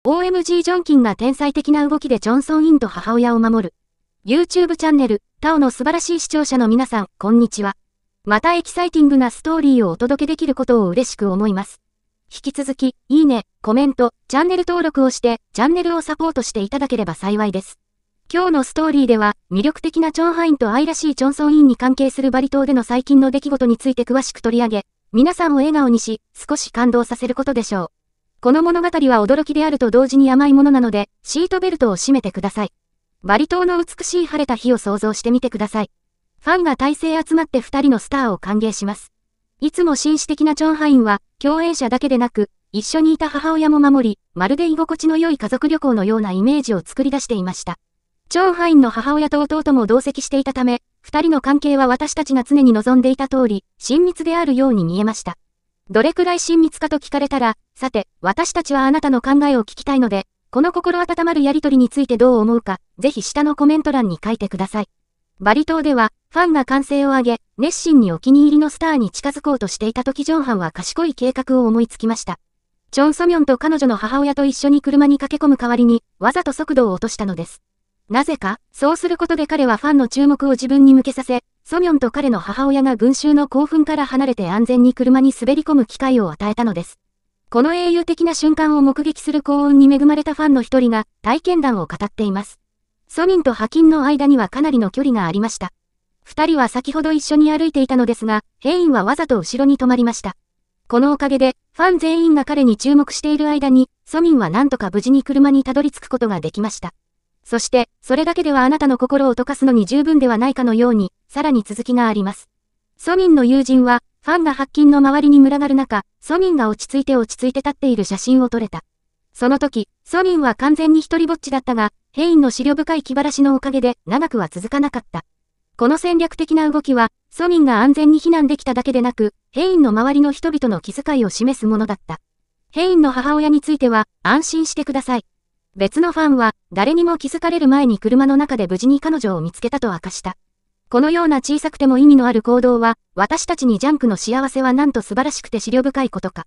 OMG ジョンキンが天才的な動きでジョンソン・インと母親を守る。YouTube チャンネル、タオの素晴らしい視聴者の皆さん、こんにちは。またエキサイティングなストーリーをお届けできることを嬉しく思います。引き続き、いいね、コメント、チャンネル登録をして、チャンネルをサポートしていただければ幸いです。今日のストーリーでは、魅力的なチョンハインと愛らしいチョンソンインに関係するバリ島での最近の出来事について詳しく取り上げ、皆さんを笑顔にし、少し感動させることでしょう。この物語は驚きであると同時に甘いものなので、シートベルトを締めてください。バリ島の美しい晴れた日を想像してみてください。ファンが大勢集まって2人のスターを歓迎します。いつも紳士的なチョンハインは、共演者だけでなく、一緒にいた母親も守り、まるで居心地の良い家族旅行のようなイメージを作り出していました。チョンハインの母親と弟も同席していたため、2人の関係は私たちが常に望んでいた通り、親密であるように見えました。どれくらい親密かと聞かれたら、さて、私たちはあなたの考えを聞きたいので、この心温まるやりとりについてどう思うか、ぜひ下のコメント欄に書いてください。バリ島では、ファンが歓声を上げ、熱心にお気に入りのスターに近づこうとしていた時ジョンハンは賢い計画を思いつきました。チョンソミョンと彼女の母親と一緒に車に駆け込む代わりに、わざと速度を落としたのです。なぜか、そうすることで彼はファンの注目を自分に向けさせ、ソミョンと彼の母親が群衆の興奮から離れて安全に車に滑り込む機会を与えたのです。この英雄的な瞬間を目撃する幸運に恵まれたファンの一人が体験談を語っています。ソミンとハキンの間にはかなりの距離がありました。二人は先ほど一緒に歩いていたのですが、ヘインはわざと後ろに止まりました。このおかげで、ファン全員が彼に注目している間に、ソミンはなんとか無事に車にたどり着くことができました。そして、それだけではあなたの心を溶かすのに十分ではないかのように、さらに続きがあります。ソミンの友人は、ファンがハッキンの周りに群がる中、ソミンが落ち着いて立っている写真を撮れた。その時、ソミンは完全に一人ぼっちだったが、ヘインの思慮深い気晴らしのおかげで長くは続かなかった。この戦略的な動きは、ソミンが安全に避難できただけでなく、ヘインの周りの人々の気遣いを示すものだった。ヘインの母親については、安心してください。別のファンは、誰にも気づかれる前に車の中で無事に彼女を見つけたと明かした。このような小さくても意味のある行動は、私たちにジャンクの幸せはなんと素晴らしくて思慮深いことか。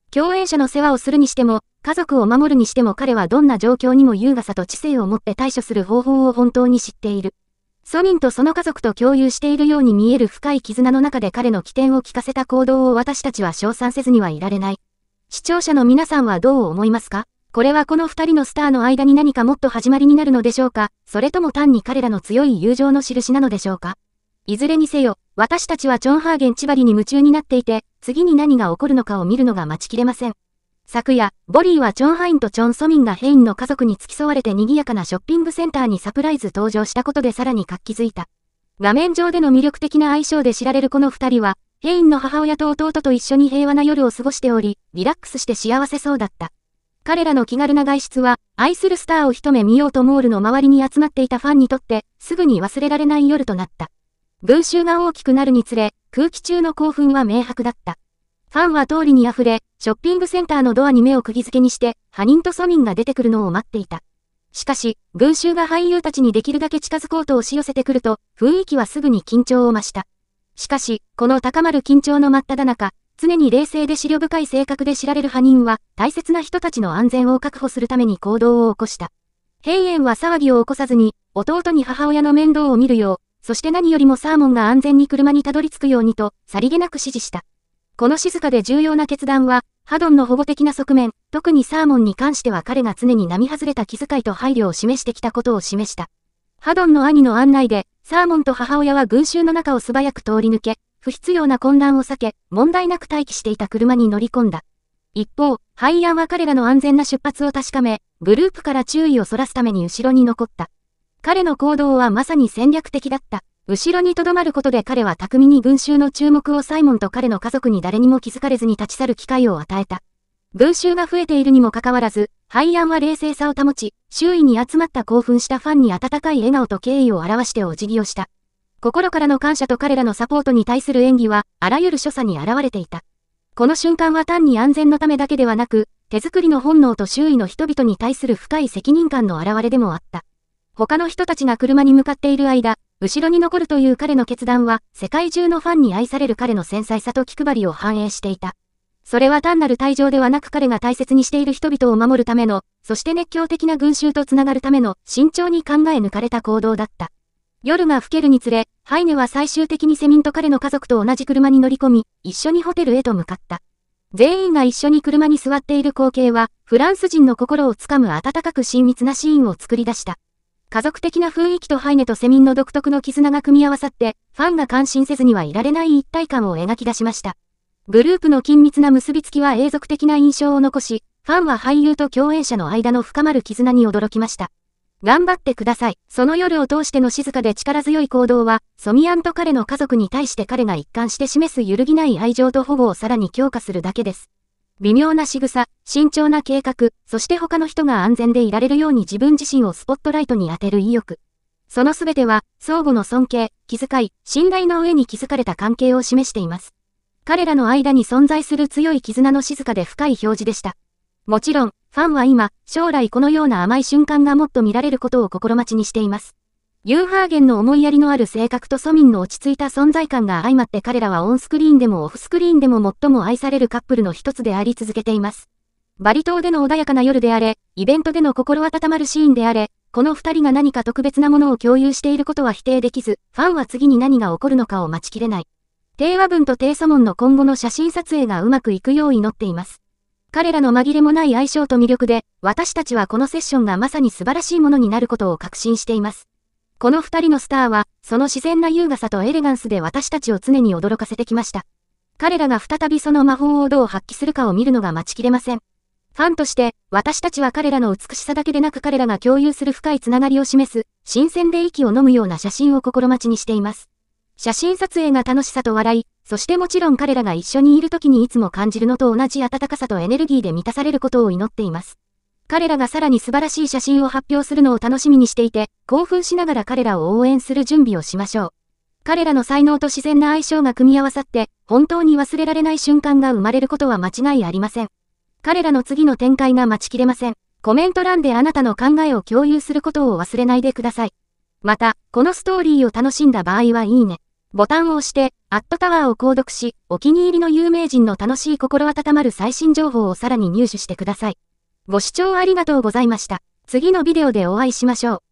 共演者の世話をするにしても、家族を守るにしても彼はどんな状況にも優雅さと知性を持って対処する方法を本当に知っている。ソミンとその家族と共有しているように見える深い絆の中で彼の起点を聞かせた行動を私たちは称賛せずにはいられない。視聴者の皆さんはどう思いますか？これはこの二人のスターの間に何かもっと始まりになるのでしょうか？それとも単に彼らの強い友情の印なのでしょうか？いずれにせよ、私たちはチョンハーゲン千葉に夢中になっていて、次に何が起こるのかを見るのが待ちきれません。昨夜、ボリーはチョンハインとチョンソミンがヘインの家族に付き添われて賑やかなショッピングセンターにサプライズ登場したことでさらに活気づいた。画面上での魅力的な相性で知られるこの二人は、ヘインの母親と弟と一緒に平和な夜を過ごしており、リラックスして幸せそうだった。彼らの気軽な外出は、愛するスターを一目見ようとモールの周りに集まっていたファンにとって、すぐに忘れられない夜となった。群衆が大きくなるにつれ、空気中の興奮は明白だった。ファンは通りに溢れ、ショッピングセンターのドアに目を釘付けにして、ハニンとソミンが出てくるのを待っていた。しかし、群衆が俳優たちにできるだけ近づこうと押し寄せてくると、雰囲気はすぐに緊張を増した。しかし、この高まる緊張の真っ只中、常に冷静で思慮深い性格で知られるハニンは、大切な人たちの安全を確保するために行動を起こした。ヘイエンは騒ぎを起こさずに、弟に母親の面倒を見るよう、そして何よりもサーモンが安全に車にたどり着くようにと、さりげなく指示した。この静かで重要な決断は、ハドンの保護的な側面、特にサーモンに関しては彼が常に並外れた気遣いと配慮を示してきたことを示した。ハドンの兄の案内で、サーモンと母親は群衆の中を素早く通り抜け、不必要な混乱を避け、問題なく待機していた車に乗り込んだ。一方、ハイアンは彼らの安全な出発を確かめ、グループから注意をそらすために後ろに残った。彼の行動はまさに戦略的だった。後ろに留まることで彼は巧みに群衆の注目をサイモンと彼の家族に誰にも気づかれずに立ち去る機会を与えた。群衆が増えているにもかかわらず、ハイアンは冷静さを保ち、周囲に集まった興奮したファンに温かい笑顔と敬意を表してお辞儀をした。心からの感謝と彼らのサポートに対する演技は、あらゆる所作に現れていた。この瞬間は単に安全のためだけではなく、手作りの本能と周囲の人々に対する深い責任感の表れでもあった。他の人たちが車に向かっている間、後ろに残るという彼の決断は、世界中のファンに愛される彼の繊細さと気配りを反映していた。それは単なる退場ではなく彼が大切にしている人々を守るための、そして熱狂的な群衆とつながるための慎重に考え抜かれた行動だった。夜が更けるにつれ、ハイネは最終的にセミンと彼の家族と同じ車に乗り込み、一緒にホテルへと向かった。全員が一緒に車に座っている光景は、フランス人の心をつかむ温かく親密なシーンを作り出した。家族的な雰囲気とハイネとセミンの独特の絆が組み合わさって、ファンが感心せずにはいられない一体感を描き出しました。グループの緊密な結びつきは永続的な印象を残し、ファンは俳優と共演者の間の深まる絆に驚きました。頑張ってください。その夜を通しての静かで力強い行動は、ソミアンと彼の家族に対して彼が一貫して示す揺るぎない愛情と保護をさらに強化するだけです。微妙な仕草、慎重な計画、そして他の人が安全でいられるように自分自身をスポットライトに当てる意欲。そのすべては、相互の尊敬、気遣い、信頼の上に築かれた関係を示しています。彼らの間に存在する強い絆の静かで深い表示でした。もちろん、ファンは今、将来このような甘い瞬間がもっと見られることを心待ちにしています。ユーハーゲンの思いやりのある性格とソミンの落ち着いた存在感が相まって彼らはオンスクリーンでもオフスクリーンでも最も愛されるカップルの一つであり続けています。バリ島での穏やかな夜であれ、イベントでの心温まるシーンであれ、この二人が何か特別なものを共有していることは否定できず、ファンは次に何が起こるのかを待ちきれない。テイワブンとテイソモンの今後の写真撮影がうまくいくよう祈っています。彼らの紛れもない相性と魅力で、私たちはこのセッションがまさに素晴らしいものになることを確信しています。この二人のスターは、その自然な優雅さとエレガンスで私たちを常に驚かせてきました。彼らが再びその魔法をどう発揮するかを見るのが待ちきれません。ファンとして、私たちは彼らの美しさだけでなく彼らが共有する深いつながりを示す、新鮮で息を飲むような写真を心待ちにしています。写真撮影が楽しさと笑い、そしてもちろん彼らが一緒にいる時にいつも感じるのと同じ温かさとエネルギーで満たされることを祈っています。彼らがさらに素晴らしい写真を発表するのを楽しみにしていて、興奮しながら彼らを応援する準備をしましょう。彼らの才能と自然な相性が組み合わさって、本当に忘れられない瞬間が生まれることは間違いありません。彼らの次の展開が待ちきれません。コメント欄であなたの考えを共有することを忘れないでください。また、このストーリーを楽しんだ場合はいいねボタンを押して、タワーを購読し、お気に入りの有名人の楽しい心温まる最新情報をさらに入手してください。ご視聴ありがとうございました。次のビデオでお会いしましょう。